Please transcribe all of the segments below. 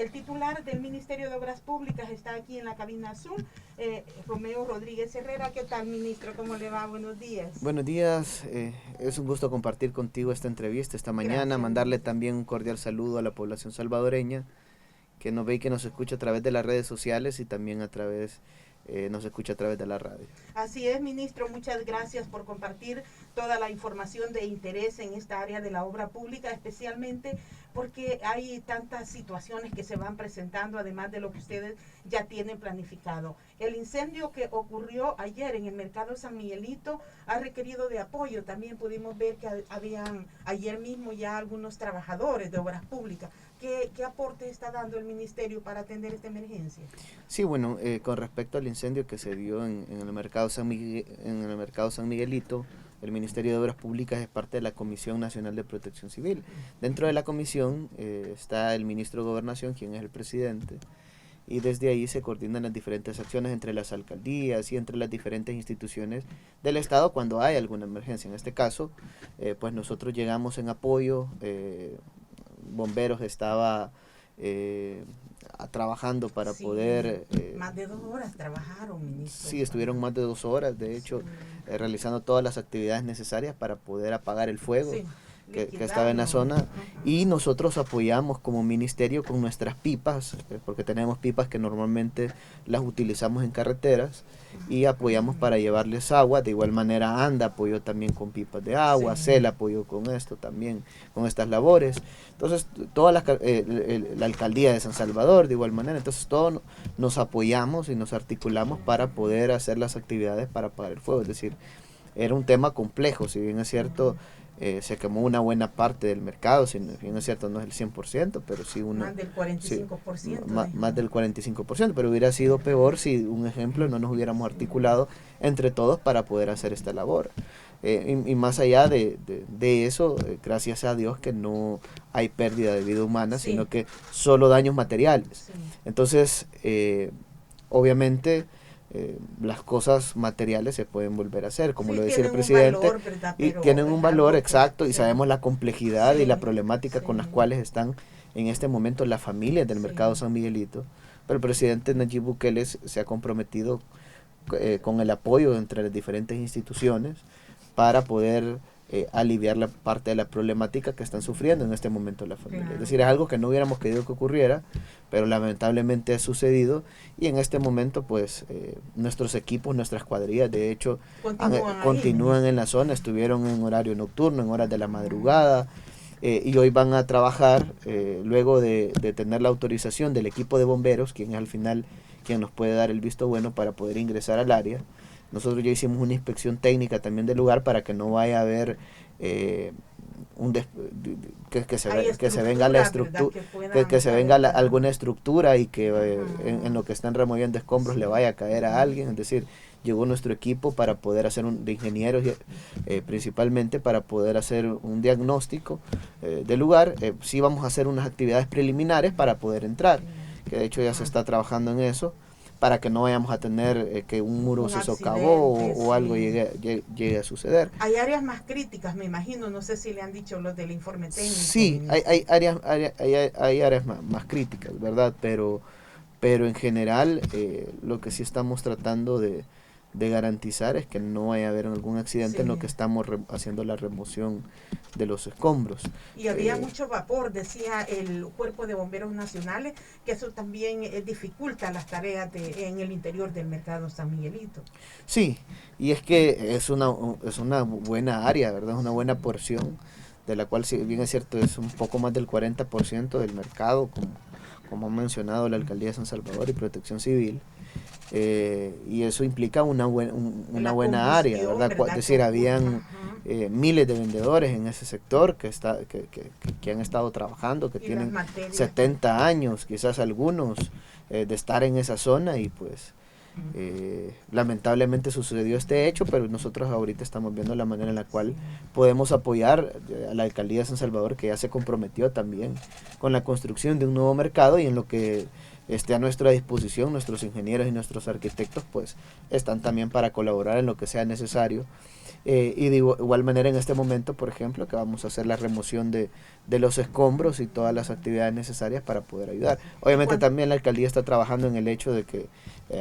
El titular del Ministerio de Obras Públicas está aquí en la cabina Zoom, Romeo Rodríguez Herrera. ¿Qué tal, ministro? ¿Cómo le va? Buenos días. Buenos días, es un gusto compartir contigo esta entrevista esta mañana, Gracias, mandarle ministro. también un cordial saludo a la población salvadoreña que nos ve y que nos escucha a través de las redes sociales y también nos escucha a través de la radio. Así es, ministro, muchas gracias por compartir toda la información de interés en esta área de la obra pública, especialmente porque hay tantas situaciones que se van presentando, además de lo que ustedes ya tienen planificado. El incendio que ocurrió ayer en el mercado San Miguelito ha requerido de apoyo. También pudimos ver que habían ayer mismo ya algunos trabajadores de obras públicas. ¿Qué aporte está dando el ministerio para atender esta emergencia? Sí, bueno, con respecto al incendio que se dio en el mercado en el mercado San Miguelito, el Ministerio de Obras Públicas es parte de la Comisión Nacional de Protección Civil. Dentro de la comisión está el ministro de Gobernación, quien es el presidente, y desde ahí se coordinan las diferentes acciones entre las alcaldías y entre las diferentes instituciones del Estado cuando hay alguna emergencia. En este caso, pues nosotros llegamos en apoyo, Bomberos estaba trabajando para Sí, poder... más de 2 horas trabajaron, ministro. Sí, estuvieron más de 2 horas, de hecho, Sí. realizando todas las actividades necesarias para poder apagar el fuego. Sí, Que estaba en la zona, uh-huh. y nosotros apoyamos como ministerio con nuestras pipas, porque tenemos pipas que normalmente las utilizamos en carreteras, y apoyamos para llevarles agua. De igual manera ANDA apoyó también con pipas de agua, Sí. CEL apoyó con esto también, con estas labores. Entonces toda la alcaldía de San Salvador de igual manera, entonces todos nos apoyamos y nos articulamos para poder hacer las actividades para apagar el fuego. Es decir, era un tema complejo, si bien es cierto, se quemó una buena parte del mercado, si bien es cierto no es el 100%, pero sí Más del 45%. Sí, más del 45%, pero hubiera sido peor si, un ejemplo, no nos hubiéramos articulado entre todos para poder hacer esta labor. Y más allá de eso, gracias a Dios que no hay pérdida de vida humana, Sí. sino que solo daños materiales. Sí. Entonces, obviamente, las cosas materiales se pueden volver a hacer, como Sí, lo decía el tienen un presidente, valor, ¿verdad? y Pero tienen es un valor algo que- exacto, y sí. sabemos la complejidad Sí, y la problemática sí. con las cuales están en este momento las familias del Sí. mercado San Miguelito. Pero el presidente Nayib Bukele se ha comprometido con el apoyo entre las diferentes instituciones para poder aliviar la parte de la problemática que están sufriendo en este momento las familias. Claro. Es decir, es algo que no hubiéramos querido que ocurriera, pero lamentablemente ha sucedido, y en este momento pues nuestros equipos, nuestras cuadrillas de hecho continúan en la zona, estuvieron en horario nocturno, en horas de la madrugada, y hoy van a trabajar luego de tener la autorización del equipo de bomberos, quien es al final quien nos puede dar el visto bueno para poder ingresar al área. Nosotros ya hicimos una inspección técnica también del lugar para que no vaya a haber que se venga la estructura, que se venga alguna estructura y que en lo que están removiendo escombros le vaya a caer a alguien. Es decir, llegó nuestro equipo para poder hacer de ingenieros principalmente para poder hacer un diagnóstico del lugar. Sí vamos a hacer unas actividades preliminares para poder entrar, que de hecho ya se está trabajando en eso, para que no vayamos a tener que un muro se socavó o algo llegue a suceder. Hay áreas más críticas, me imagino, no sé si le han dicho los del informe técnico. Sí, hay áreas más críticas, ¿verdad? Pero en general lo que sí estamos tratando de garantizar es que no vaya a haber algún accidente Sí. en lo que estamos haciendo la remoción de los escombros. Y había mucho vapor, decía el Cuerpo de Bomberos Nacionales, que eso también dificulta las tareas en el interior del mercado San Miguelito. Sí, y es que es una buena área, ¿verdad? Es una buena porción, de la cual, si bien es cierto, es un poco más del 40% del mercado, como ha mencionado la Alcaldía de San Salvador y Protección Civil. Y eso implica una buena área, ¿verdad? Es decir, habían miles de vendedores en ese sector que han estado trabajando, que tienen 70 años, quizás algunos, de estar en esa zona, y pues lamentablemente sucedió este hecho, pero nosotros ahorita estamos viendo la manera en la cual podemos apoyar a la Alcaldía de San Salvador, que ya se comprometió también con la construcción de un nuevo mercado, y en lo que esté a nuestra disposición, nuestros ingenieros y nuestros arquitectos pues están también para colaborar en lo que sea necesario. Y de igual manera en este momento, por ejemplo, que vamos a hacer la remoción de los escombros y todas las actividades necesarias para poder ayudar. Obviamente también la alcaldía está trabajando en el hecho de que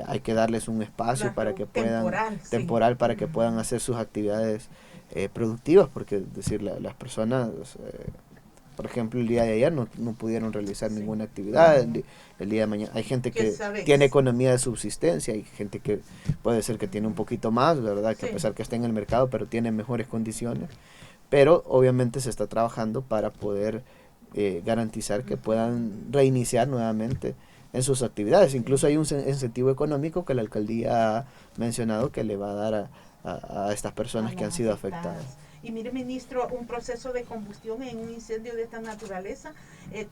hay que darles un espacio para que puedan, temporal, para que puedan hacer sus actividades productivas, porque es decir, las personas, por ejemplo, el día de ayer no pudieron realizar ninguna actividad, el día de mañana hay gente que tiene economía de subsistencia, hay gente que puede ser que tiene un poquito más, ¿verdad? Que a pesar que está en el mercado, pero tiene mejores condiciones, pero obviamente se está trabajando para poder garantizar que puedan reiniciar nuevamente en sus actividades. Incluso hay un incentivo económico que la alcaldía ha mencionado que le va a dar a estas personas que han sido afectadas. Y mire, ministro, un proceso de combustión en un incendio de esta naturaleza,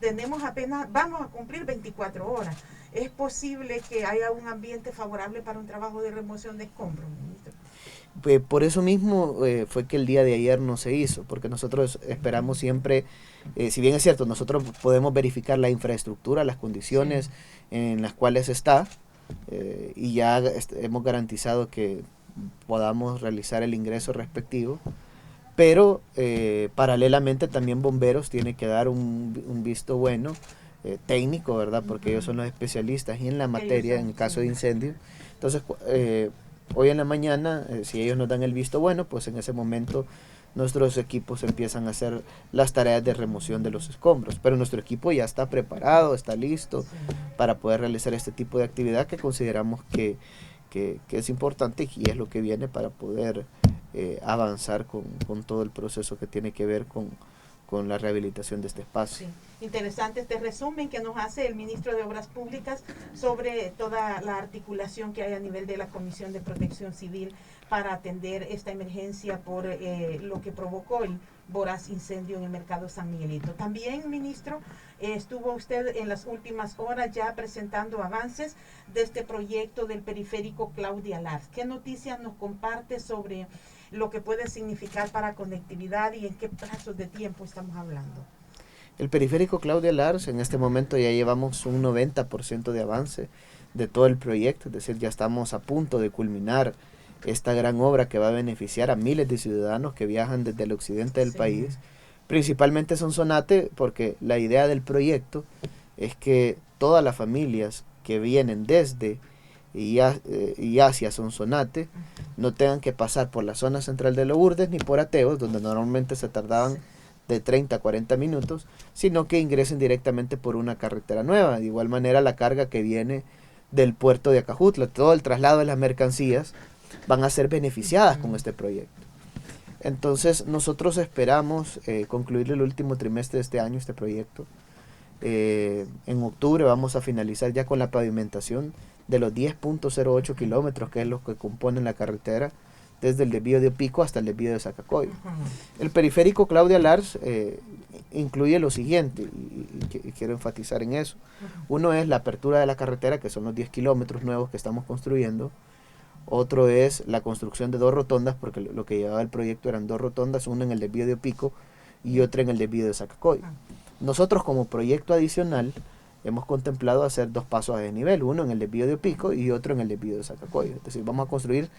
tenemos apenas, vamos a cumplir 24 horas. ¿Es posible que haya un ambiente favorable para un trabajo de remoción de escombros, ministro? Por eso mismo fue que el día de ayer no se hizo, porque nosotros esperamos siempre, si bien es cierto, nosotros podemos verificar la infraestructura, las condiciones en las cuales está, y ya hemos garantizado que podamos realizar el ingreso respectivo, pero paralelamente también bomberos tiene que dar un visto bueno técnico, ¿verdad? Porque ellos son los especialistas en la materia en caso de incendio. Entonces, hoy en la mañana, si ellos nos dan el visto bueno, pues en ese momento nuestros equipos empiezan a hacer las tareas de remoción de los escombros. Pero nuestro equipo ya está preparado, está listo para poder realizar este tipo de actividad que consideramos que es importante y es lo que viene para poder avanzar con todo el proceso que tiene que ver con la rehabilitación de este espacio. Sí. Interesante este resumen que nos hace el ministro de Obras Públicas sobre toda la articulación que hay a nivel de la Comisión de Protección Civil para atender esta emergencia por lo que provocó el voraz incendio en el mercado San Miguelito. También, ministro, estuvo usted en las últimas horas ya presentando avances de este proyecto del periférico Claudia Lars. ¿Qué noticias nos comparte sobre lo que puede significar para conectividad y en qué plazos de tiempo estamos hablando? El periférico Claudia Lars, en este momento ya llevamos un 90% de avance de todo el proyecto, es decir, ya estamos a punto de culminar esta gran obra que va a beneficiar a miles de ciudadanos que viajan desde el occidente del país, principalmente Sonsonate, porque la idea del proyecto es que todas las familias que vienen desde y hacia Sonsonate no tengan que pasar por la zona central de Lourdes ni por Ateos, donde normalmente se tardaban de 30 a 40 minutos, sino que ingresen directamente por una carretera nueva. De igual manera, la carga que viene del puerto de Acajutla, todo el traslado de las mercancías, van a ser beneficiadas con este proyecto. Entonces, nosotros esperamos concluir el último trimestre de este año este proyecto. En octubre vamos a finalizar ya con la pavimentación de los 10.08 kilómetros, que es lo que componen la carretera, desde el desvío de Opico hasta el desvío de Zacacoyo. El periférico Claudia Lars incluye lo siguiente, y quiero enfatizar en eso. Uno es la apertura de la carretera, que son los 10 kilómetros nuevos que estamos construyendo. Otro es la construcción de 2 rotondas, porque lo que llevaba el proyecto eran 2 rotondas, una en el desvío de Opico y otra en el desvío de Zacacoyo. Nosotros, como proyecto adicional, hemos contemplado hacer 2 pasos a desnivel, uno en el desvío de Opico y otro en el desvío de Zacacoyo. Es decir, vamos a construir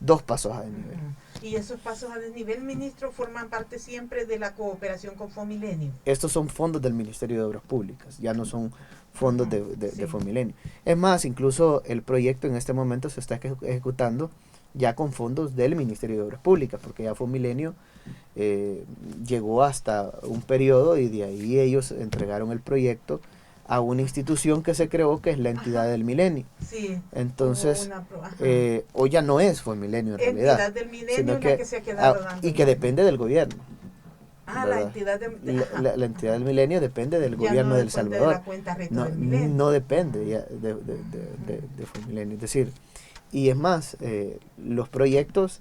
2 pasos a desnivel. ¿Y esos pasos a desnivel, ministro, forman parte siempre de la cooperación con Fomilenio? Estos son fondos del Ministerio de Obras Públicas, ya no son fondos de Fomilenio. Es más, incluso el proyecto en este momento se está ejecutando ya con fondos del Ministerio de Obras Públicas, porque ya Fomilenio llegó hasta un periodo y de ahí ellos entregaron el proyecto a una institución que se creó, que es la entidad del milenio. Sí. Entonces, hoy ya no es Fomilenio en realidad. Entidad del milenio que se ha quedado dando. Y que depende del gobierno. La entidad la entidad del milenio depende del gobierno de El Salvador. De la cuenta del no depende ya de Fomilenio. Es decir, y es más, los proyectos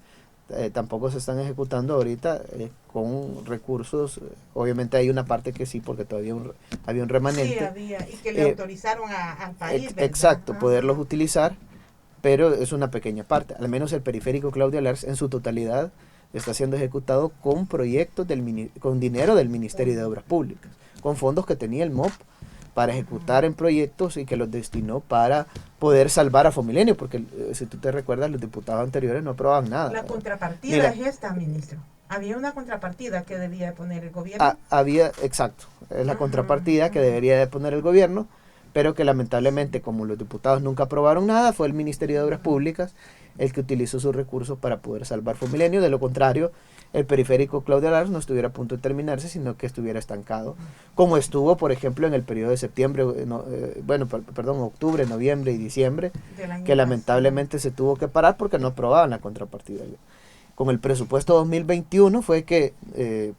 tampoco se están ejecutando ahorita con recursos. Obviamente hay una parte que sí, porque todavía había un remanente. Sí, había, y que le autorizaron al país. Exacto, poderlos utilizar, pero es una pequeña parte. Al menos el periférico Claudia Lars en su totalidad está siendo ejecutado con proyectos con dinero del Ministerio de Obras Públicas, con fondos que tenía el MOP para ejecutar en proyectos y que los destinó para poder salvar a Fomilenio, porque si tú te recuerdas, los diputados anteriores no aprobaban nada. La contrapartida es esta, ministro. Había una contrapartida que debía poner el gobierno. Exacto, es la contrapartida que debería de poner el gobierno, pero que lamentablemente, como los diputados nunca aprobaron nada, fue el Ministerio de Obras Públicas el que utilizó sus recursos para poder salvar Fomilenio. De lo contrario, el periférico Claudia Lars no estuviera a punto de terminarse, sino que estuviera estancado, como estuvo, por ejemplo, en el periodo de septiembre, octubre, noviembre y diciembre, que lamentablemente se tuvo que parar porque no aprobaban la contrapartida. Con el presupuesto 2021 fue que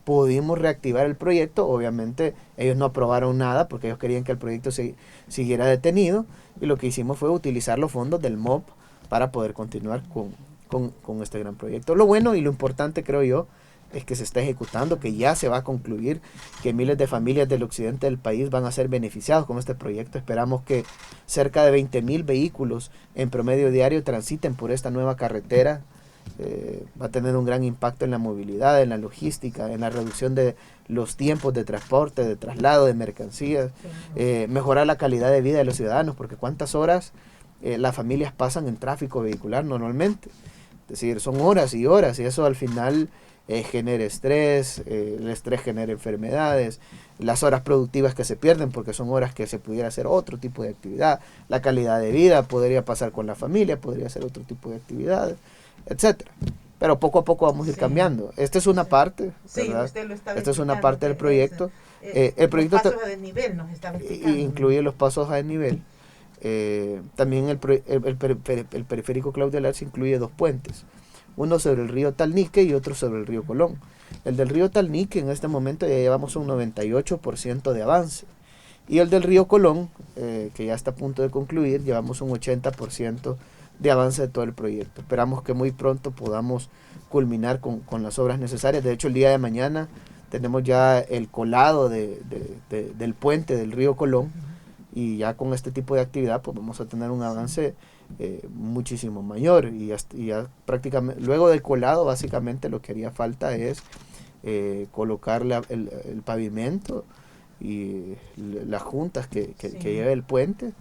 pudimos reactivar el proyecto. Obviamente ellos no aprobaron nada porque ellos querían que el proyecto siguiera detenido, y lo que hicimos fue utilizar los fondos del MOP para poder continuar con este gran proyecto. Lo bueno y lo importante, creo yo, es que se está ejecutando, que ya se va a concluir, que miles de familias del occidente del país van a ser beneficiados con este proyecto. Esperamos que cerca de 20,000 vehículos en promedio diario transiten por esta nueva carretera. Va a tener un gran impacto en la movilidad, en la logística, en la reducción de los tiempos de transporte, de traslado de mercancías, mejorar la calidad de vida de los ciudadanos, porque cuántas horas las familias pasan en tráfico vehicular normalmente. Es decir, son horas y horas, y eso al final genera estrés, el estrés genera enfermedades, las horas productivas que se pierden porque son horas que se pudiera hacer otro tipo de actividad, la calidad de vida podría pasar con la familia, podría ser otro tipo de actividades, etcétera. Pero poco a poco vamos a ir cambiando. Esta es una parte, ¿verdad? Usted lo está Esta es una parte del proyecto. El proyecto los pasos a desnivel nos está explicando. Incluye los pasos a desnivel. También el periférico Claudia Lars incluye 2 puentes, uno sobre el río Talnique y otro sobre el río Colón. El del río Talnique en este momento ya llevamos un 98% de avance, y el del río Colón, que ya está a punto de concluir, llevamos un 80% de avance de todo el proyecto. Esperamos que muy pronto podamos culminar con las obras necesarias. De hecho, el día de mañana tenemos ya el colado del puente del río Colón, y ya con este tipo de actividad pues vamos a tener un avance muchísimo mayor, y ya prácticamente luego del colado básicamente lo que haría falta es colocar el pavimento y las juntas que lleva el puente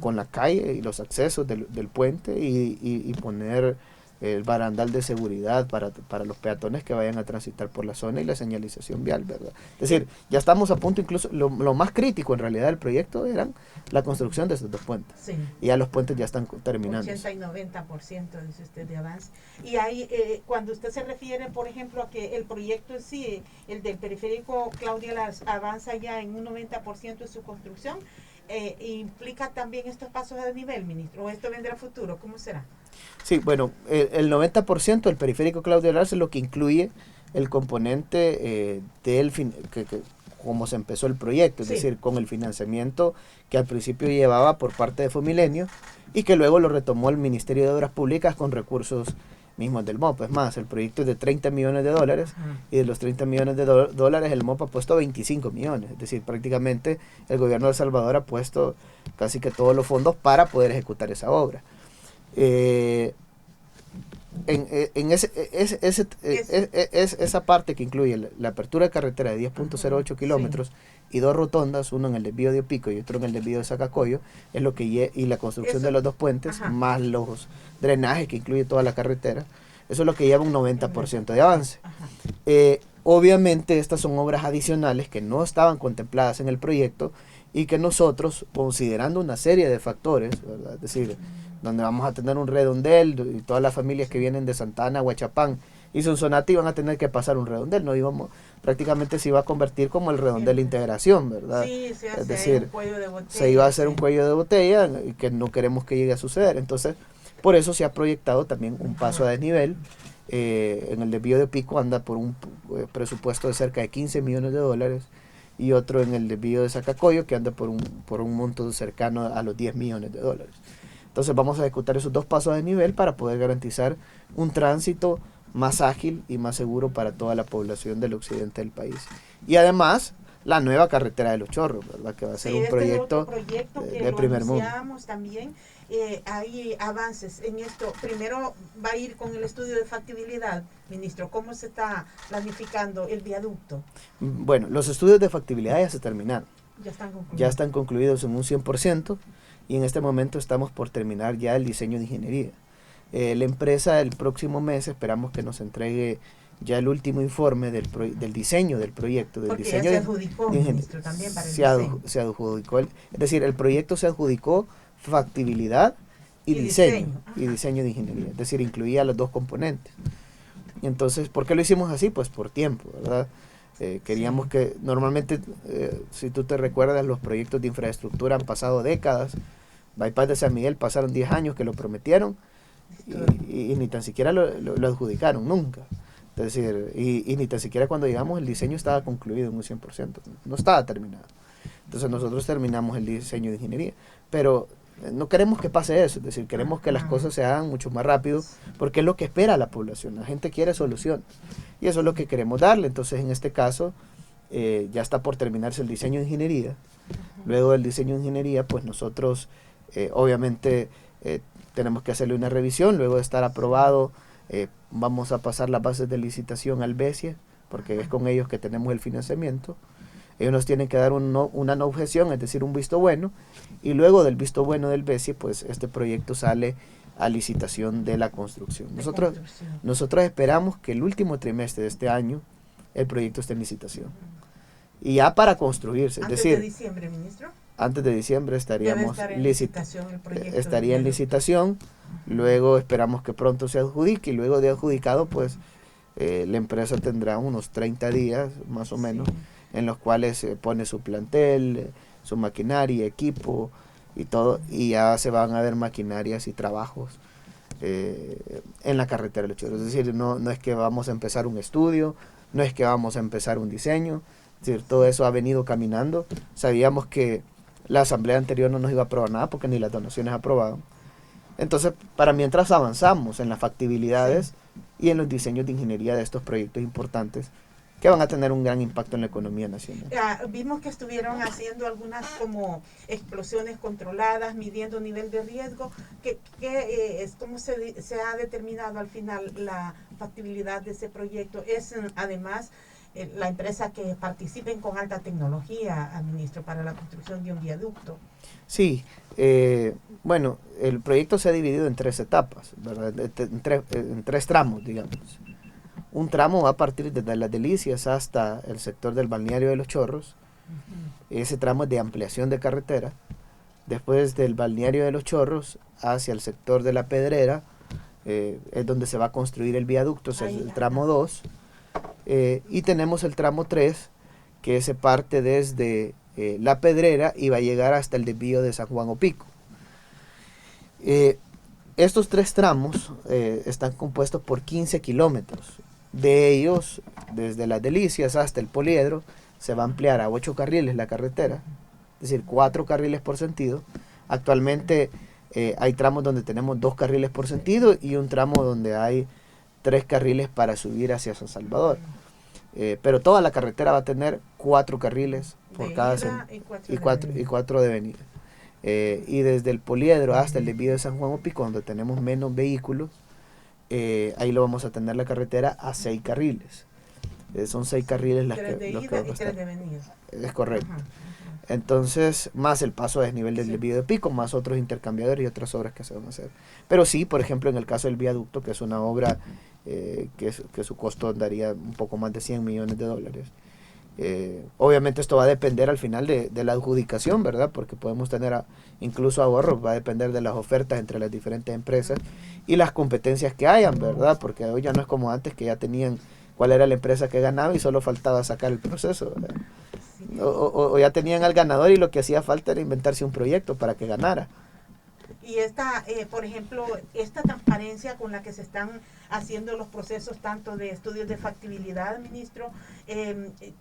con la calle y los accesos del puente, y poner el barandal de seguridad para los peatones que vayan a transitar por la zona, y la señalización vial, ¿verdad? Es decir, ya estamos a punto, incluso lo más crítico en realidad del proyecto eran la construcción de estos 2 puentes. Sí. Y ya los puentes ya están terminando. 80 y 90% dice usted de avance. Y ahí, cuando usted se refiere, por ejemplo, a que el proyecto en sí, el del periférico Claudia Lars, avanza ya en un 90% de su construcción, ¿implica también estos pasos a desnivel, ministro? ¿O esto vendrá a futuro? ¿Cómo será? Sí, bueno, el 90% del periférico Claudia Lars es lo que incluye el componente como se empezó el proyecto, es decir, con el financiamiento que al principio llevaba por parte de Fomilenio, y que luego lo retomó el Ministerio de Obras Públicas con recursos mismos del MOP. Es más, el proyecto es de $30 millones, y de los $30 millones el MOP ha puesto 25 millones, es decir, prácticamente el gobierno de El Salvador ha puesto casi que todos los fondos para poder ejecutar esa obra. Esa parte que incluye la apertura de carretera de 10.08 kilómetros y 2 rotondas, uno en el desvío de Opico y otro en el desvío de Zacacoyo, es lo que y la construcción de los 2 puentes, más los drenajes que incluye toda la carretera, eso es lo que lleva un 90% de avance. Obviamente estas son obras adicionales que no estaban contempladas en el proyecto, y que nosotros, considerando una serie de factores, ¿verdad? Es decir, donde vamos a tener un redondel, y todas las familias que vienen de Santa Ana, Huachapán y Sonsonate van a tener que pasar un redondel, prácticamente se iba a convertir como el redondel de integración, ¿verdad? Sí, es decir, un cuello de botella, se iba a hacer un cuello de botella, y que no queremos que llegue a suceder. Entonces, por eso se ha proyectado también un paso a desnivel. En el desvío de Pico anda por un presupuesto de cerca de $15 millones, y otro en el desvío de Zacacoyo que anda por un monto cercano a los $10 millones. Entonces vamos a ejecutar esos 2 pasos de nivel para poder garantizar un tránsito más ágil y más seguro para toda la población del occidente del país. Y además, la nueva carretera de Los Chorros, ¿verdad? Que va a ser un proyecto de primer mundo. También hay avances en esto. Primero va a ir con el estudio de factibilidad, ministro. ¿Cómo se está planificando el viaducto? Bueno, los estudios de factibilidad ya se terminaron. ya están concluidos en un 100% y en este momento estamos por terminar ya el diseño de ingeniería. La empresa el próximo mes esperamos que nos entregue ya el último informe del diseño del proyecto. Del Porque diseño ya se adjudicó, ministro, también para el diseño. Se adjudicó, es decir, el proyecto se adjudicó factibilidad y diseño de ingeniería, es decir, incluía los dos componentes. Entonces, ¿por qué lo hicimos así? Pues por tiempo, ¿verdad? Queríamos que, normalmente, si tú te recuerdas, los proyectos de infraestructura han pasado décadas. Bypass de San Miguel pasaron 10 años que lo prometieron y ni tan siquiera lo adjudicaron, nunca. Es decir, y ni tan siquiera cuando llegamos el diseño estaba concluido en un 100%, no estaba terminado. Entonces nosotros terminamos el diseño de ingeniería, pero no queremos que pase eso, es decir, queremos que las cosas se hagan mucho más rápido, porque es lo que espera la población, la gente quiere soluciones, y eso es lo que queremos darle. Entonces en este caso ya está por terminarse el diseño de ingeniería. Luego del diseño de ingeniería, pues nosotros obviamente tenemos que hacerle una revisión. Luego de estar aprobado, vamos a pasar las bases de licitación al BESIE, porque es con ellos que tenemos el financiamiento. Ellos nos tienen que dar una no objeción, es decir, un visto bueno, y luego del visto bueno del BESIE, pues este proyecto sale a licitación de la construcción. Nosotros esperamos que el último trimestre de este año el proyecto esté en licitación. Y ya para construirse, es decir, ¿Antes de diciembre, ministro? Antes de diciembre estaríamos estaría en licitación, luego esperamos que pronto se adjudique, y luego de adjudicado, pues la empresa tendrá unos 30 días más o menos, en los cuales pone su plantel, su maquinaria, equipo y todo, y ya se van a ver maquinarias y trabajos en la carretera de Los Chorros. Es decir, no es que vamos a empezar un estudio, no es que vamos a empezar un diseño, es decir, todo eso ha venido caminando. Sabíamos que la asamblea anterior no nos iba a aprobar nada porque ni las donaciones aprobaban. Entonces, para mientras avanzamos en las factibilidades y en los diseños de ingeniería de estos proyectos importantes que van a tener un gran impacto en la economía nacional. Vimos que estuvieron haciendo algunas como explosiones controladas, midiendo nivel de riesgo. ¿Cómo se ha determinado al final la factibilidad de ese proyecto? Es además la empresa que participen con alta tecnología, ministro, para la construcción de un viaducto. Sí, bueno, el proyecto se ha dividido en 3 etapas, ¿verdad? En tres tramos, digamos. Un tramo va a partir desde Las Delicias hasta el sector del balneario de Los Chorros. Ese tramo es de ampliación de carretera. Después del balneario de Los Chorros hacia el sector de La Pedrera, es donde se va a construir el viaducto, es el tramo 2. Y tenemos el tramo 3, que se parte desde La Pedrera y va a llegar hasta el desvío de San Juan Opico. Estos 3 tramos están compuestos por 15 kilómetros. De ellos, desde Las Delicias hasta el Poliedro, se va a ampliar a 8 carriles la carretera, es decir, 4 carriles por sentido. Actualmente hay tramos donde tenemos 2 carriles por sentido y un tramo donde hay 3 carriles para subir hacia San Salvador. Pero toda la carretera va a tener 4 carriles por cada y 4 de venida. Y desde el Poliedro hasta el desvío de San Juan Opico, donde tenemos menos vehículos, ahí lo vamos a tener la carretera a 6 carriles. Son 6 carriles los que van a estar. Es correcto. Entonces, más el paso a desnivel del desvío de Pico, más otros intercambiadores y otras obras que se van a hacer. Pero sí, por ejemplo, en el caso del viaducto, que es una obra que su costo andaría un poco más de $100 millones. Obviamente esto va a depender al final de la adjudicación, ¿verdad? Porque podemos tener incluso ahorros, va a depender de las ofertas entre las diferentes empresas y las competencias que hayan, ¿verdad? Porque hoy ya no es como antes, que ya tenían cuál era la empresa que ganaba y solo faltaba sacar el proceso, ¿verdad? O ya tenían al ganador y lo que hacía falta era inventarse un proyecto para que ganara. Y por ejemplo, esta transparencia con la que se están haciendo los procesos tanto de estudios de factibilidad, ministro,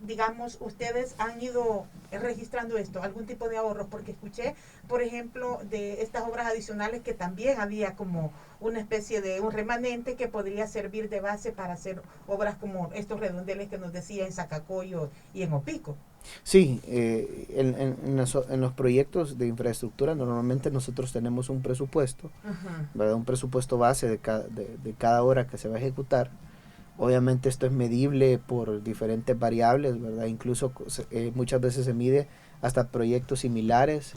digamos, ustedes han ido registrando algún tipo de ahorro, porque escuché, por ejemplo, de estas obras adicionales que también había como una especie de un remanente que podría servir de base para hacer obras como estos redondeles que nos decía en Zacacoyo y en Opico. Sí, en los proyectos de infraestructura normalmente nosotros tenemos un presupuesto, ¿verdad? Un presupuesto base de cada hora que se va a ejecutar. Obviamente esto es medible por diferentes variables, ¿verdad? Incluso muchas veces se mide hasta proyectos similares,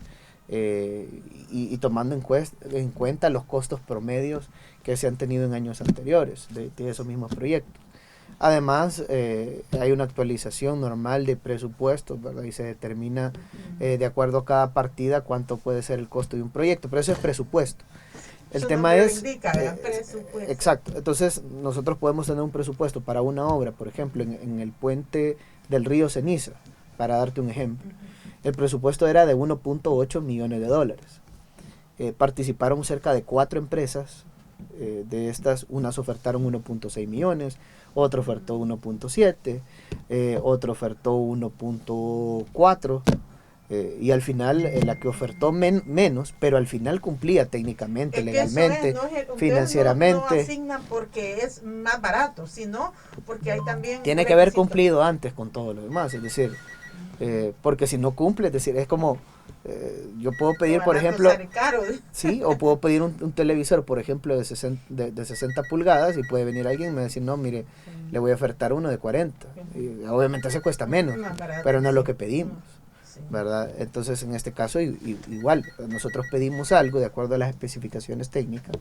y tomando en cuenta los costos promedios que se han tenido en años anteriores de esos mismos proyectos. Además, hay una actualización normal de presupuestos, ¿verdad? Y se determina de acuerdo a cada partida cuánto puede ser el costo de un proyecto, pero eso es presupuesto. El tema es presupuesto. Exacto. Entonces nosotros podemos tener un presupuesto para una obra, por ejemplo, en el puente del río Ceniza, para darte un ejemplo. El presupuesto era de 1.8 millones de dólares. Participaron cerca de 4 empresas. De estas, unas ofertaron 1.6 millones, otro ofertó 1.7, otro ofertó 1.4. Y al final la que ofertó menos, pero al final cumplía técnicamente, legalmente, financieramente. No asignan porque es más barato, sino porque hay también... Tiene que haber cumplido antes con todo lo demás, es decir, porque si no cumple, es decir, es como... yo puedo pedir, por ejemplo, sí, o puedo pedir un televisor, por ejemplo, de 60 pulgadas, y puede venir alguien y me decir, no, mire, le voy a ofertar uno de 40. Y obviamente se cuesta menos, pero no es lo que pedimos, ¿verdad? Entonces, en este caso, igual, nosotros pedimos algo de acuerdo a las especificaciones técnicas,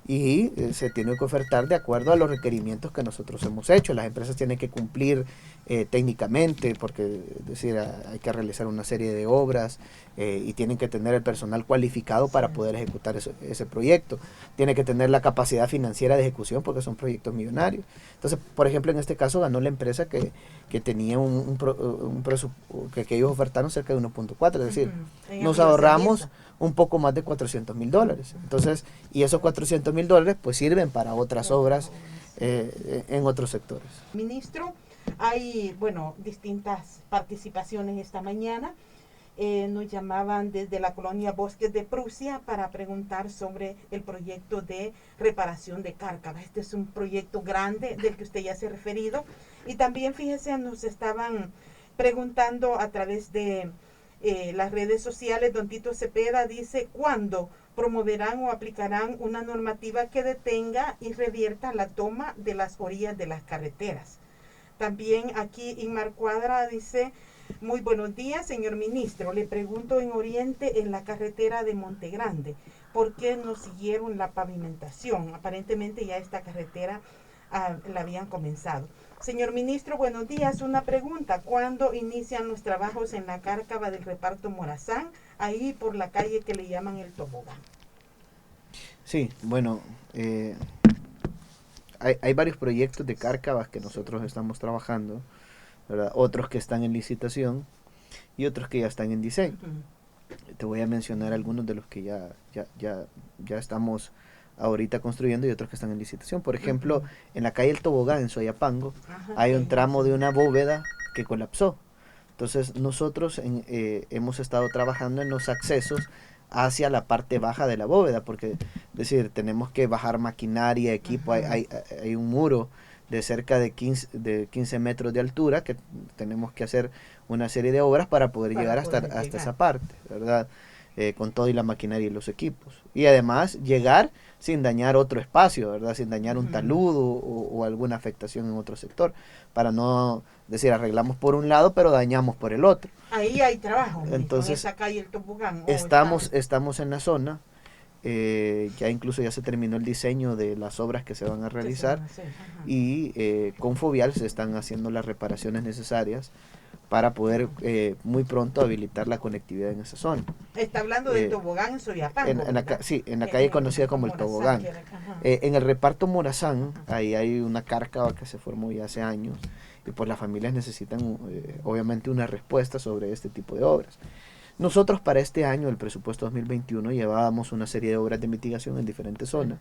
y se tiene que ofertar de acuerdo a los requerimientos que nosotros hemos hecho. Las empresas tienen que cumplir técnicamente, porque es decir, hay que realizar una serie de obras, y tienen que tener el personal cualificado para poder ejecutar ese proyecto. Tiene que tener la capacidad financiera de ejecución, porque son proyectos millonarios. Entonces, por ejemplo, en este caso ganó la empresa que tenía un presupuesto que ellos ofertaron cerca de 1.4, es decir, nos ahorramos un poco más de $400,000. Entonces, y esos $400,000 pues sirven para otras obras en otros sectores. Ministro, hay, bueno, distintas participaciones esta mañana. Nos llamaban desde la colonia Bosques de Prusia para preguntar sobre el proyecto de reparación de Cárcava. Este es un proyecto grande del que usted ya se ha referido. Y también, fíjese, nos estaban preguntando a través de las redes sociales. Don Tito Cepeda dice: ¿cuándo promoverán o aplicarán una normativa que detenga y revierta la toma de las orillas de las carreteras? También aquí Inmar Cuadra dice: muy buenos días, señor ministro. Le pregunto, en Oriente, en la carretera de Monte Grande, ¿por qué no siguieron la pavimentación? Aparentemente ya esta carretera la habían comenzado. Señor ministro, buenos días. Una pregunta: ¿cuándo inician los trabajos en la Cárcava del reparto Morazán, ahí por la calle que le llaman el Tobogán? Sí, bueno, hay varios proyectos de Cárcavas que nosotros estamos trabajando, ¿verdad? Otros que están en licitación y otros que ya están en diseño. Te voy a mencionar algunos de los que ya estamos ahorita construyendo y otros que están en licitación. Por ejemplo, en la calle El Tobogán, en Soyapango, hay un tramo de una bóveda que colapsó. Entonces nosotros hemos estado trabajando en los accesos hacia la parte baja de la bóveda, porque es decir, tenemos que bajar maquinaria, equipo, hay un muro de cerca de 15 metros de altura que tenemos que hacer una serie de obras para poder llegar hasta esa parte, ¿verdad? Con todo y la maquinaria y los equipos. Y además llegar sin dañar otro espacio, ¿verdad? Sin dañar un talud o alguna afectación en otro sector, para no decir arreglamos por un lado pero dañamos por el otro. Ahí hay trabajo. Entonces, en esa calle El Tobogán. Estamos en la zona. Ya incluso ya se terminó el diseño de las obras que se van a realizar, y con Fovial se están haciendo las reparaciones necesarias para poder muy pronto habilitar la conectividad en esa zona. Está hablando del Tobogán en Soyapango. Sí, en la calle conocida como el Tobogán. En el reparto Morazán, ahí hay una cárcava que se formó ya hace años, y pues las familias necesitan obviamente una respuesta sobre este tipo de obras. Nosotros para este año, el presupuesto 2021, llevábamos una serie de obras de mitigación en diferentes zonas,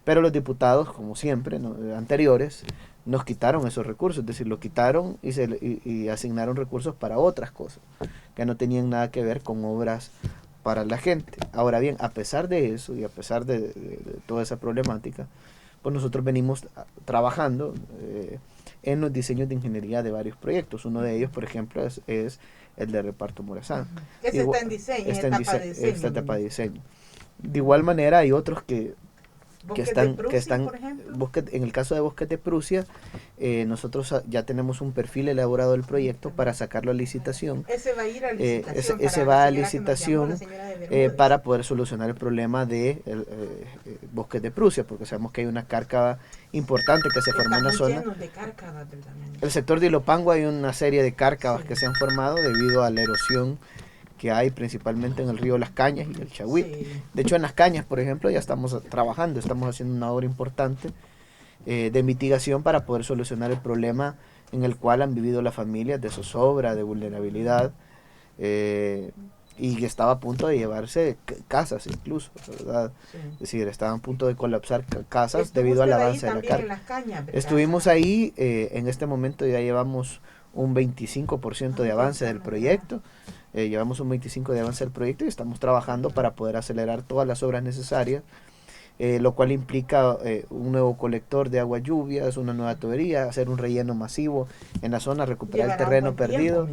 pero los diputados, como siempre, anteriores, nos quitaron esos recursos, es decir, lo quitaron y asignaron recursos para otras cosas, que no tenían nada que ver con obras para la gente. Ahora bien, a pesar de eso y a pesar de toda esa problemática, pues nosotros venimos trabajando en los diseños de ingeniería de varios proyectos. Uno de ellos, por ejemplo, es el de reparto Morazán. Ese está en diseño, está en etapa de diseño. De igual manera hay otros que Bosques de Prusia, por ejemplo. En el caso de Bosques de Prusia, nosotros ya tenemos un perfil elaborado del proyecto para sacarlo a licitación. Ese va a ir a licitación. Ese va a licitación para poder solucionar el problema de Bosques de Prusia, porque sabemos que hay una cárcava importante que se formó en la zona. El sector de Ilopango hay una serie de cárcavas que se han formado debido a la erosión que hay principalmente en el río Las Cañas y el Chagüí. De hecho, en Las Cañas, por ejemplo, ya estamos trabajando, estamos haciendo una obra importante de mitigación para poder solucionar el problema en el cual han vivido las familias de zozobra, de vulnerabilidad, y que estaba a punto de llevarse casas incluso, ¿verdad? Es decir, estaban a punto de colapsar casas debido al avance de la carga. Estuvimos ahí, en este momento ya llevamos un 25% de avance del proyecto. Llevamos un 25% de avance del proyecto y estamos trabajando para poder acelerar todas las obras necesarias, lo cual implica un nuevo colector de agua lluvias, una nueva tubería, hacer un relleno masivo en la zona, recuperar el terreno perdido.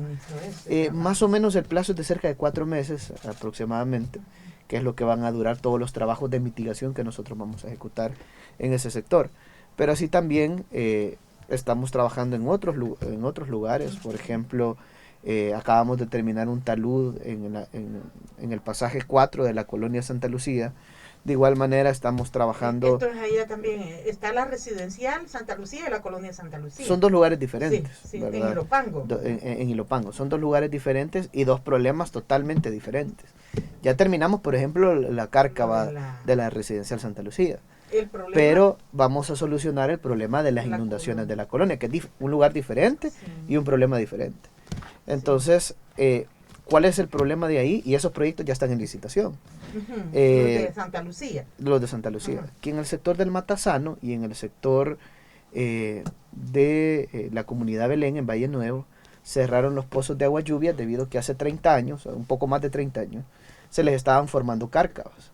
Más o menos el plazo es de cerca de 4 meses aproximadamente, que es lo que van a durar todos los trabajos de mitigación que nosotros vamos a ejecutar en ese sector. Pero así también estamos trabajando en otros lugares, por ejemplo, acabamos de terminar un talud en el pasaje 4 de la colonia Santa Lucía. De igual manera estamos trabajando... Entonces allá también está la residencial Santa Lucía y la colonia Santa Lucía. Son dos lugares diferentes. Sí, en Ilopango. En Ilopango. Son dos lugares diferentes y dos problemas totalmente diferentes. Ya terminamos, por ejemplo, la cárcava de la residencial Santa Lucía. Pero vamos a solucionar el problema de las inundaciones de la colonia, que es un lugar diferente y un problema diferente. Entonces, ¿cuál es el problema de ahí? Y esos proyectos ya están en licitación. Los de Santa Lucía. Los de Santa Lucía. Que en el sector del Matasano y en el sector de la comunidad Belén, en Valle Nuevo, cerraron los pozos de agua lluvia debido a que hace 30 años, un poco más de 30 años, se les estaban formando cárcavas.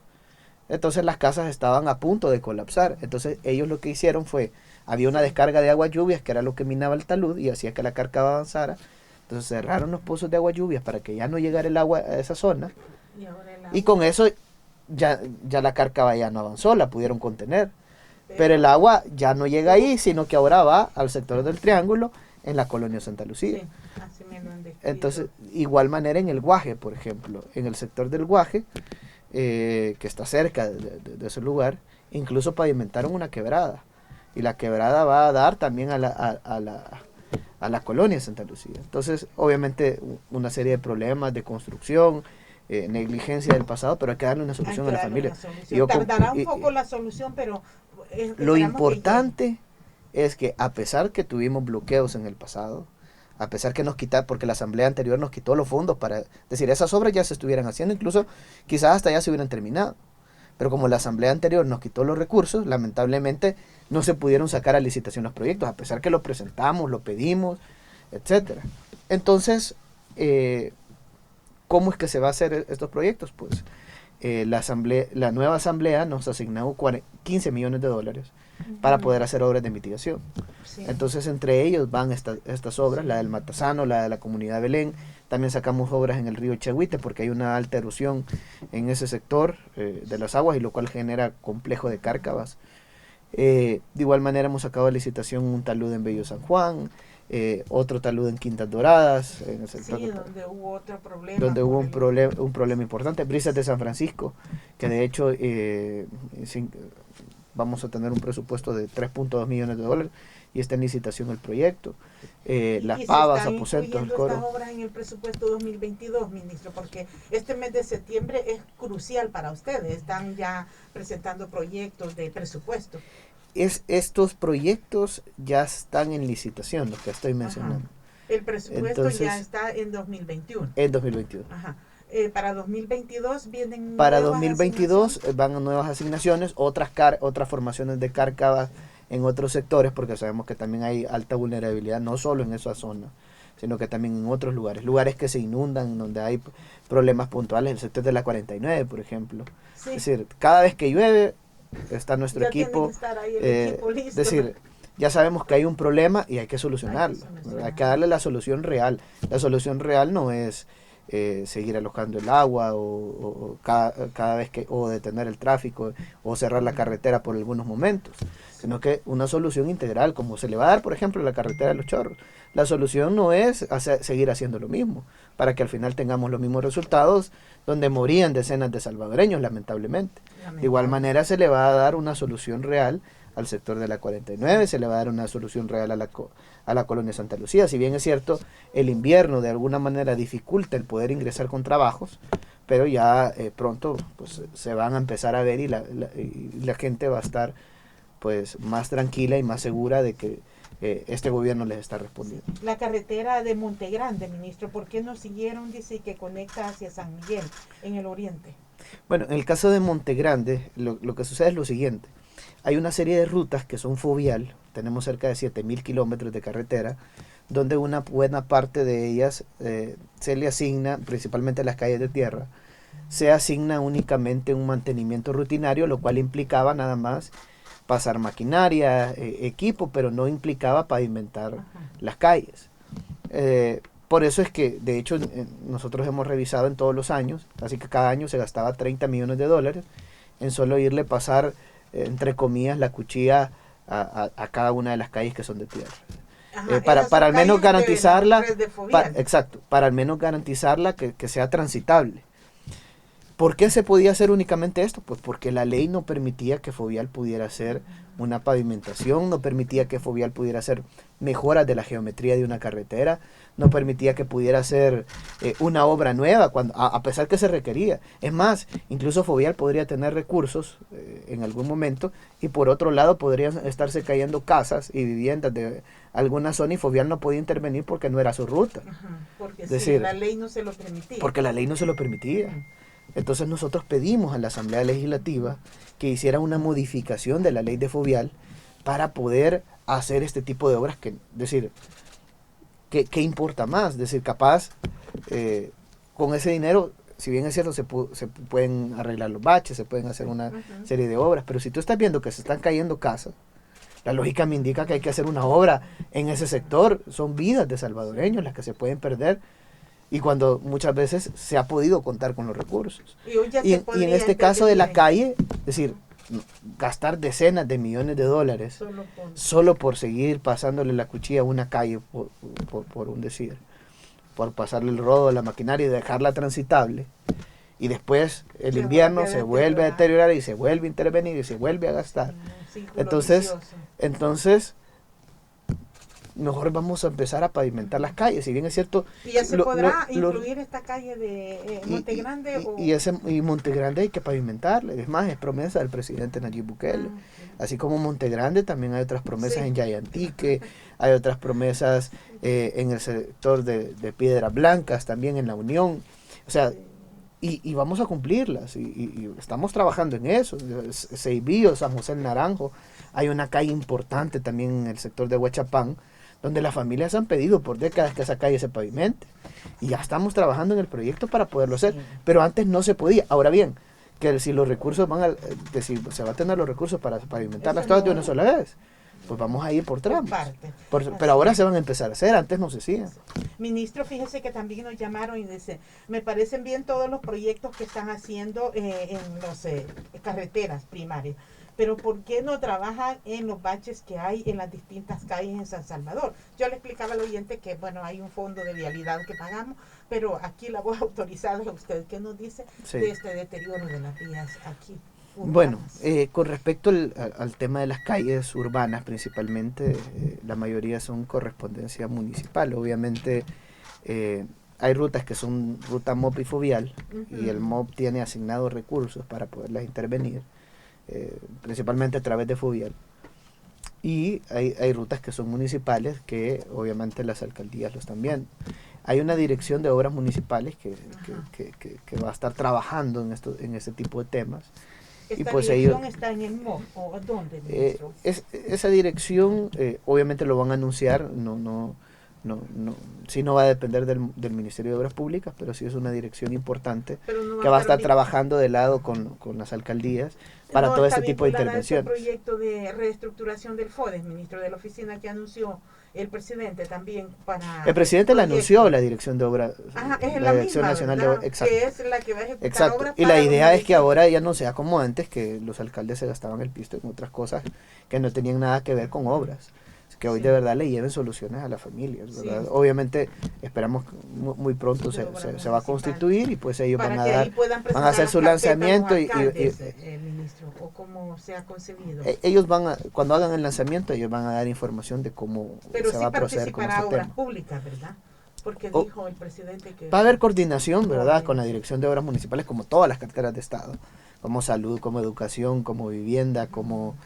Entonces las casas estaban a punto de colapsar. Entonces ellos lo que hicieron fue, había una descarga de agua lluvias que era lo que minaba el talud y hacía que la cárcava avanzara. Entonces cerraron los pozos de agua lluvias para que ya no llegara el agua a esa zona. Y con eso ya la cárcava ya no avanzó, la pudieron contener. Pero el agua ya no llega ahí, sino que ahora va al sector del Triángulo en la colonia Santa Lucía. Sí, así me lo han descrito. Entonces, igual manera en el Guaje, por ejemplo. En el sector del Guaje, que está cerca de ese lugar, incluso pavimentaron una quebrada. Y la quebrada va a dar también a la colonia Santa Lucía. Entonces, obviamente, una serie de problemas de construcción, negligencia del pasado, pero hay que darle una solución a la familia. Tardará un poco la solución, pero... Lo importante es que a pesar que tuvimos bloqueos en el pasado, a pesar que nos quitaron, porque la asamblea anterior nos quitó los fondos para decir, esas obras ya se estuvieran haciendo, incluso quizás hasta ya se hubieran terminado. Pero como la asamblea anterior nos quitó los recursos, lamentablemente no se pudieron sacar a licitación los proyectos, a pesar que lo presentamos, lo pedimos, etcétera. Entonces, ¿cómo es que se va a hacer estos proyectos? Pues la nueva asamblea nos asignó 15 millones de dólares para poder hacer obras de mitigación. Sí. Entonces, entre ellos van estas obras, la del Matasano, la de la comunidad Belén. También sacamos obras en el río Chagüite porque hay una alta erosión en ese sector de las aguas y lo cual genera complejo de cárcavas. De igual manera hemos sacado a licitación un talud en Bello San Juan, otro talud en Quintas Doradas, en el sector donde hubo otro problema. Donde hubo un problema importante. Brisas de San Francisco, que de hecho vamos a tener un presupuesto de 3.2 millones de dólares y está en licitación el proyecto. Las Pavas, Aposentos, el Coro. Estas obras en el presupuesto 2022, ministro, porque este mes de septiembre es crucial para ustedes. Están ya presentando proyectos de presupuesto. Estos proyectos ya están en licitación, los que estoy mencionando. El presupuesto entonces, ya está en 2021. En 2021. Ajá. Para 2022 vienen Para 2022 van nuevas asignaciones, otras formaciones de cárcavas en otros sectores, porque sabemos que también hay alta vulnerabilidad, no solo en esa zona, sino que también en otros lugares que se inundan, donde hay problemas puntuales, el sector de la 49, por ejemplo. Sí. Es decir, cada vez que llueve está nuestro equipo, es decir, ya sabemos que hay un problema y hay que solucionarlo. Hay que darle la solución real. La solución real no es seguir alojando el agua o cada vez que o detener el tráfico o cerrar la carretera por algunos momentos, sino que una solución integral, como se le va a dar, por ejemplo, a la carretera de Los Chorros. La solución no es seguir haciendo lo mismo, para que al final tengamos los mismos resultados donde morían decenas de salvadoreños, lamentablemente. De igual manera se le va a dar una solución real al sector de la 49, se le va a dar una solución real a la colonia Santa Lucía. Si bien es cierto, el invierno de alguna manera dificulta el poder ingresar con trabajos, pero ya pronto pues se van a empezar a ver y la gente va a estar pues más tranquila y más segura de que este gobierno les está respondiendo. La carretera de Montegrande, ministro, ¿por qué no siguieron, dice, que conecta hacia San Miguel, en el oriente? Bueno, en el caso de Montegrande, lo que sucede es lo siguiente. Hay una serie de rutas que son fovial, tenemos cerca de 7.000 kilómetros de carretera, donde una buena parte de ellas se le asigna, principalmente las calles de tierra, se asigna únicamente un mantenimiento rutinario, lo cual implicaba nada más pasar maquinaria, equipo, pero no implicaba pavimentar las calles. Por eso es que, de hecho, nosotros hemos revisado en todos los años, así que cada año se gastaba 30 millones de dólares en solo irle pasar, entre comillas, la cuchilla a cada una de las calles que son de tierra. Para al menos garantizarla, exacto, para al menos garantizarla que sea transitable. ¿Por qué se podía hacer únicamente esto? Pues porque la ley no permitía que Fovial pudiera hacer una pavimentación, no permitía que Fovial pudiera hacer mejoras de la geometría de una carretera, no permitía que pudiera hacer una obra nueva, a pesar que se requería. Es más, incluso Fovial podría tener recursos en algún momento y por otro lado podrían estarse cayendo casas y viviendas de alguna zona y Fovial no podía intervenir porque no era su ruta. Porque es decir, la ley no se lo permitía. Porque la ley no se lo permitía. Entonces nosotros pedimos a la Asamblea Legislativa que hiciera una modificación de la ley de Fovial para poder hacer este tipo de obras, ¿qué importa más? Es decir, capaz con ese dinero, si bien es cierto, se pueden arreglar los baches, se pueden hacer una serie de obras, pero si tú estás viendo que se están cayendo casas, la lógica me indica que hay que hacer una obra en ese sector. Son vidas de salvadoreños las que se pueden perder. Y cuando muchas veces se ha podido contar con los recursos. Y en este caso de la calle, es decir, gastar decenas de millones de dólares solo por seguir pasándole la cuchilla a una calle, por un decir, por pasarle el rodo a la maquinaria y dejarla transitable. Y después el invierno se vuelve a deteriorar y se vuelve a intervenir y se vuelve a gastar. Entonces mejor vamos a empezar a pavimentar las calles. Si bien es cierto, ¿y ya se podrá incluir esta calle de Montegrande? Y Montegrande hay que pavimentarle. Es más, es promesa del presidente Nayib Bukele. Así como Montegrande, también hay otras promesas en Yayantique, hay otras promesas en el sector de Piedras Blancas, también en La Unión. O sea, y vamos a cumplirlas. Y estamos trabajando en eso. Seibío, San José el Naranjo. Hay una calle importante también en el sector de Huachapán, donde las familias han pedido por décadas que esa calle se pavimente. Y ya estamos trabajando en el proyecto para poderlo hacer. Pero antes no se podía. Ahora bien, que si los recursos si se va a tener los recursos para pavimentarlas todas de una sola vez, pues vamos a ir por tramos. Pero ahora se van a empezar a hacer, antes no se hacían. Ministro, fíjese que también nos llamaron y dice, me parecen bien todos los proyectos que están haciendo en las carreteras primarias, pero ¿por qué no trabajan en los baches que hay en las distintas calles en San Salvador? Yo le explicaba al oyente que, bueno, hay un fondo de vialidad que pagamos, pero aquí la voz autorizada es usted. ¿Qué nos dice de este deterioro de las vías aquí urbanas? Bueno, con respecto al tema de las calles urbanas principalmente, la mayoría son correspondencia municipal. Obviamente hay rutas que son ruta MOP y fovial, y el MOP tiene asignados recursos para poderlas intervenir. Principalmente a través de fovial, y hay rutas que son municipales que obviamente las alcaldías lo están viendo. Hay una dirección de obras municipales que va a estar trabajando en este tipo de temas. ¿Esta dirección está en el MOP o dónde, ministro? Esa dirección obviamente lo van a anunciar, no sí no va a depender del Ministerio de Obras Públicas, pero sí es una dirección importante no que va a estar trabajando de lado con las alcaldías para todo este tipo de intervenciones. ¿No está vinculada a ese proyecto de reestructuración del FODES, ministro, de la oficina que anunció el presidente también para... El presidente la anunció, la Dirección de Obras, es la misma, Dirección Nacional de Obras, exacto, que es la que va a ejecutar exacto. obras. Y la idea es que ahora ya no sea como antes, que los alcaldes se gastaban el pisto en otras cosas que no tenían nada que ver con obras. Que hoy de verdad le lleven soluciones a las familias, ¿verdad? Sí. Obviamente esperamos que muy pronto se va a constituir y pues ellos van a hacer su lanzamiento ministro, o cómo se ha concebido. Ellos cuando hagan el lanzamiento, ellos van a dar información de cómo se va a proceder con este obras tema. Públicas, ¿verdad? Porque dijo el presidente que... Va a haber coordinación, ¿verdad? Con la Dirección de Obras Municipales, como todas las carteras de Estado, como salud, como educación, como vivienda, como...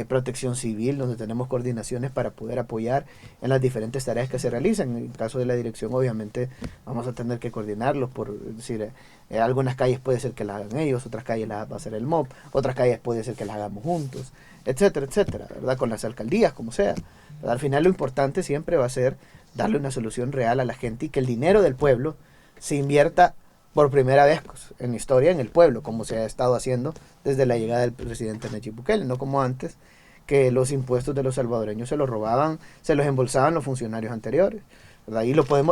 protección civil, donde tenemos coordinaciones para poder apoyar en las diferentes tareas que se realizan. En el caso de la dirección, obviamente, vamos a tener que coordinarlos, por decir, algunas calles puede ser que las hagan ellos, otras calles las va a hacer el MOP, otras calles puede ser que las hagamos juntos, etcétera, etcétera, ¿verdad? Con las alcaldías, como sea. ¿Verdad? Al final lo importante siempre va a ser darle una solución real a la gente y que el dinero del pueblo se invierta por primera vez en la historia en el pueblo, como se ha estado haciendo desde la llegada del presidente Nayib Bukele, no como antes, que los impuestos de los salvadoreños se los robaban, se los embolsaban los funcionarios anteriores, ¿verdad?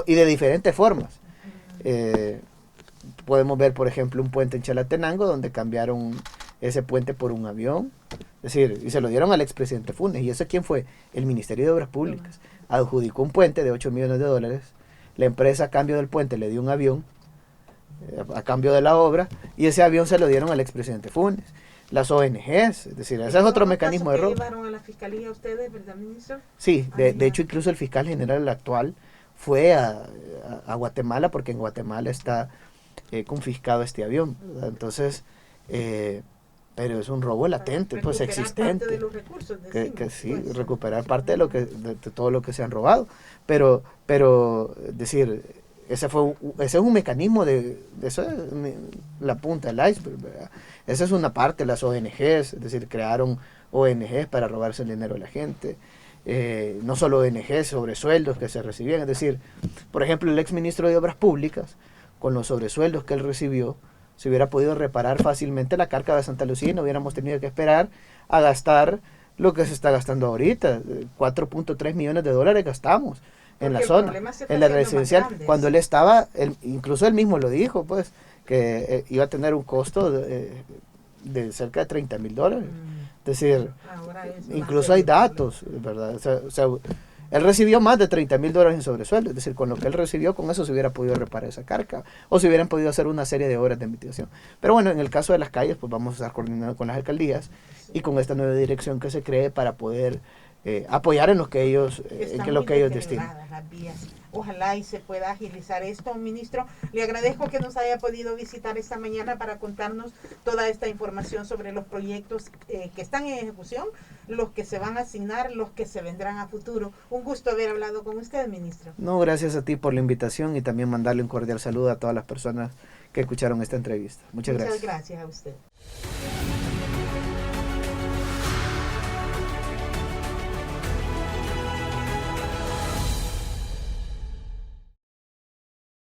Y de diferentes formas. Podemos ver, por ejemplo, un puente en Chalatenango donde cambiaron ese puente por un avión, es decir, y se lo dieron al expresidente Funes. ¿Y eso quién fue? El Ministerio de Obras Públicas. Adjudicó un puente de $8 millones, la empresa a cambio del puente le dio un avión, a cambio de la obra, y ese avión se lo dieron al expresidente Funes. Las ONGs, es decir, ese es otro mecanismo de robo. ¿Llevaron a la fiscalía ustedes, verdad, ministro? Sí, de hecho incluso el fiscal general actual fue a Guatemala, porque en Guatemala está confiscado este avión, ¿verdad? Entonces, pero es un robo latente, pues existente. Parte de los recursos, que sí, pues, recuperar parte de todo lo que se han robado, pero decir, ese es un mecanismo eso es la punta del iceberg, ¿verdad? Esa es una parte, las ONGs, es decir, crearon ONGs para robarse el dinero de la gente, no solo ONGs, sobresueldos que se recibían, es decir, por ejemplo, el exministro de Obras Públicas, con los sobresueldos que él recibió, se hubiera podido reparar fácilmente la Cárcava de Santa Lucía y no hubiéramos tenido que esperar a gastar lo que se está gastando ahorita, $4.3 millones gastamos en la zona, en la residencial, cuando él estaba, incluso él mismo lo dijo, pues, que iba a tener un costo de cerca de $30,000. Es decir, incluso hay datos, ¿verdad? O sea, él recibió más de $30,000 en sobresueldo, es decir, con lo que él recibió, con eso se hubiera podido reparar esa carga, o se hubieran podido hacer una serie de obras de mitigación. Pero bueno, en el caso de las calles, pues vamos a estar coordinando con las alcaldías y con esta nueva dirección que se cree para poder apoyar en lo que ellos destinan. Ojalá y se pueda agilizar esto, ministro. Le agradezco que nos haya podido visitar esta mañana para contarnos toda esta información sobre los proyectos que están en ejecución, los que se van a asignar, los que se vendrán a futuro. Un gusto haber hablado con usted, ministro. No, gracias a ti por la invitación y también mandarle un cordial saludo a todas las personas que escucharon esta entrevista. Muchas gracias. Muchas gracias a usted.